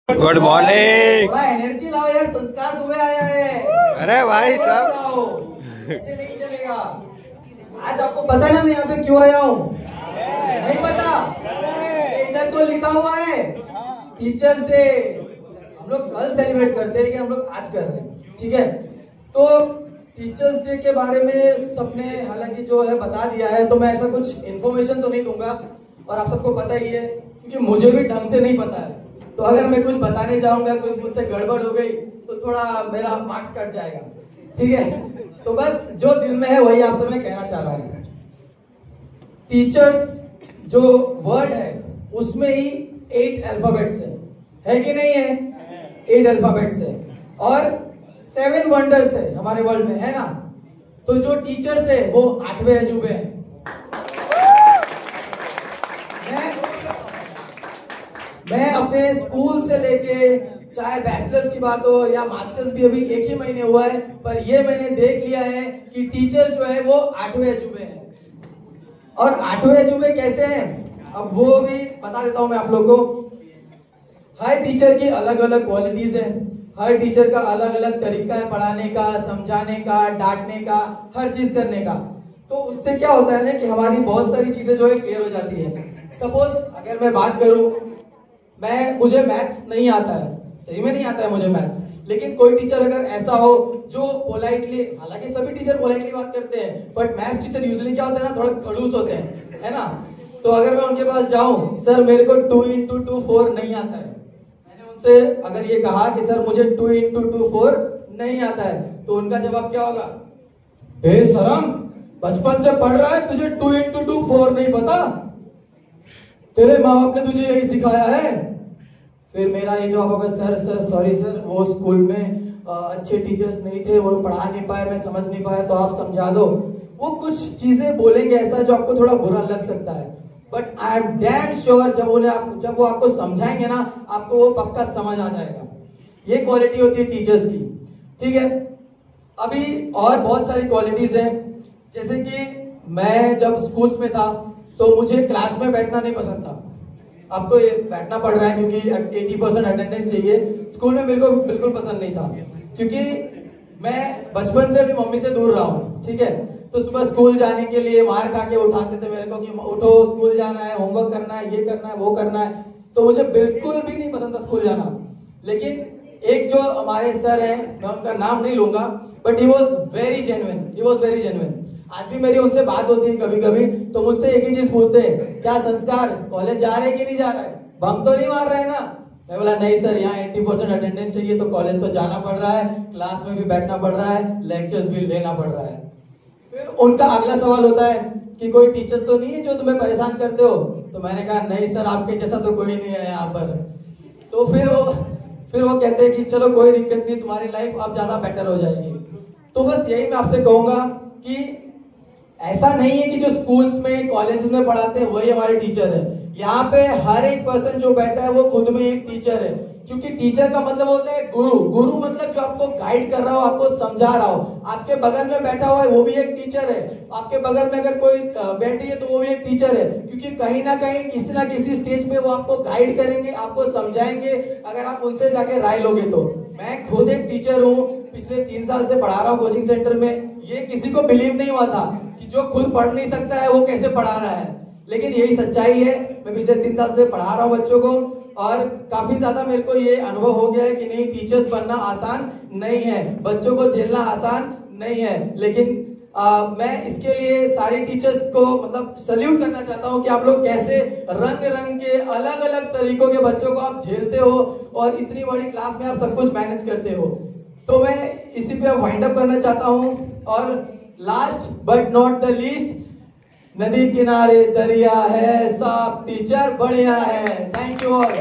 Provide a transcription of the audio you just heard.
Good morning. थोड़ा energy लाओ यार, संस्कार दुबे आया है। अरे भाई साहब ऐसे नहीं चलेगा। आज आपको पता है ना मैं यहाँ पे क्यों आया हूँ? नहीं पता? इधर तो लिखा हुआ है टीचर्स डे। हम लोग कल सेलिब्रेट करते हैं लेकिन हम लोग आज कर रहे हैं, ठीक है? तो टीचर्स डे के बारे में सबने हालांकि जो है बता दिया है, तो मैं ऐसा कुछ इन्फॉर्मेशन तो नहीं दूंगा और आप सबको पता ही है क्योंकि मुझे भी ढंग से नहीं पता है। तो अगर मैं कुछ बताने जाऊंगा, कुछ मुझसे गड़बड़ हो गई तो थोड़ा मेरा मार्क्स कट जाएगा, ठीक है? तो बस जो दिल में है वही आपसे मैं कहना चाह रहा हूँ। टीचर्स जो वर्ड है उसमें ही 8 अल्फाबेट्स है कि नहीं है? 8 अल्फाबेट्स है और 7 वंडर्स है हमारे वर्ल्ड में, है ना? तो जो टीचर्स है वो 8वें अजूबे हैं। मैं अपने स्कूल से लेके चाहे बैचलर्स की बात हो या मास्टर्स भी अभी एक ही महीने हुआ है, पर ये मैंने देख लिया है कि टीचर्स जो है वो 8वें अजूबे हैं। और 8वें अजूबे कैसे हैं अब वो भी बता देता हूं मैं आप लोगों को। हर टीचर की अलग अलग क्वालिटीज हैं, हर टीचर का अलग अलग तरीका है पढ़ाने का, समझाने का, डांटने का, हर चीज करने का। तो उससे क्या होता है ना कि हमारी बहुत सारी चीजें जो है क्लियर हो जाती है। सपोज अगर मैं बात करूं, मुझे मैथ्स नहीं आता है, सही में नहीं आता है मुझे मैथ्स, लेकिन कोई टीचर अगर ऐसा हो जो पोलाइटली, हालांकि सभी टीचर पोलाइटली बात करते हैं, बट मैथ्स टीचर यूजुअली क्या होता है ना, थोड़ा खड़ूस होते हैं, है ना? तो अगर मैं उनके पास जाऊं, सर मेरे को 2 × 2 4 नहीं आता है, मैंने उनसे अगर ये कहा कि सर मुझे 2 × 2 4 नहीं आता है, तो उनका जवाब क्या होगा? बेशरम, बचपन से पढ़ रहा है, तुझे 2 × 2 4 नहीं पता? तेरे माँ बाप ने तुझे यही सिखाया है? फिर मेरा ये जवाब होगा, सर सॉरी सर, वो स्कूल में अच्छे टीचर्स नहीं थे, वो पढ़ा नहीं पाए, मैं समझ नहीं पाया, तो आप समझा दो। वो कुछ चीजें बोलेंगे ऐसा जो आपको थोड़ा बुरा लग सकता है, but I am damn sure जब वो आपको समझाएंगे ना, आपको वो पक्का समझ आ जाएगा। ये क्वालिटी होती है टीचर्स की, ठीक है? अभी और बहुत सारी क्वालिटीज हैं, जैसे कि मैं जब स्कूल्स में था तो मुझे क्लास में बैठना नहीं पसंद था। अब तो ये बैठना पड़ रहा है क्योंकि 80% अटेंडेंस चाहिए। स्कूल में बिल्कुल पसंद नहीं था क्योंकि मैं बचपन से अपनी मम्मी से दूर रहा हूँ, ठीक है? तो सुबह स्कूल जाने के लिए मार खा के उठाते थे मेरे को कि उठो, स्कूल जाना है, होमवर्क करना है, ये करना है, वो करना है। तो मुझे बिल्कुल भी नहीं पसंद था स्कूल जाना। लेकिन एक जो हमारे सर हैं, मैं उनका नाम नहीं लूंगा, but he was very genuine. आज भी मेरी उनसे बात होती है कभी कभी, तो मुझसे एक ही चीज पूछते हैं, क्या संस्कार, कॉलेज जा रहे कि नहीं जा रहा है? बंक तो नहीं मार रहे ना? मैं बोला नहीं सर, यहाँ 80% अटेंडेंस चाहिए, तो कॉलेज तो जाना पड़ रहा है, क्लास में भी बैठना पड़ रहा है, लेक्चर्स भी लेना पड़ रहा है। फिर उनका अगला सवाल होता है कि कोई टीचर तो नहीं है जो तुम्हें परेशान करते हो? तो मैंने कहा नहीं सर, आपके जैसा तो कोई नहीं है यहाँ पर। तो फिर वो कहते हैं कि चलो कोई दिक्कत नहीं, तुम्हारी लाइफ अब ज्यादा बेटर हो जाएगी। तो बस यही मैं आपसे कहूंगा कि ऐसा नहीं है कि जो स्कूल्स में, कॉलेज में पढ़ाते हैं वही हमारे टीचर है। यहाँ पे हर एक पर्सन जो बैठा है वो खुद में एक टीचर है, क्योंकि टीचर का मतलब होता है गुरु मतलब जो आपको गाइड कर रहा हो, आपको समझा रहा हो। आपके बगल में बैठा हुआ है वो भी एक टीचर है, आपके बगल में अगर कोई बैठी है तो वो भी एक टीचर है, क्योंकि कहीं ना कहीं किसी ना किसी स्टेज पे वो आपको गाइड करेंगे, आपको समझाएंगे, अगर आप उनसे जाके राय लोगे तो। मैं खुद एक टीचर हूँ, पिछले 3 साल से पढ़ा रहा हूँ कोचिंग सेंटर में। ये किसी को बिलीव नहीं हुआ था कि जो खुद पढ़ नहीं सकता है वो कैसे पढ़ा रहा है, लेकिन यही सच्चाई है। मैं पिछले 3 साल से पढ़ा रहा हूँ बच्चों को और काफी ज्यादा मेरे को ये अनुभव हो गया है कि नहीं, टीचर्स बनना आसान नहीं है, बच्चों को झेलना आसान नहीं है। लेकिन मैं इसके लिए सारे टीचर्स को मतलब सल्यूट करना चाहता हूं कि आप लोग कैसे रंग रंग के अलग अलग तरीकों के बच्चों को आप झेलते हो और इतनी बड़ी क्लास में आप सब कुछ मैनेज करते हो। तो मैं इसी पे वाइंड अप करना चाहता हूं। और last but not the least, नदी किनारे दरिया है, सब टीचर बढ़िया है। Thank you all.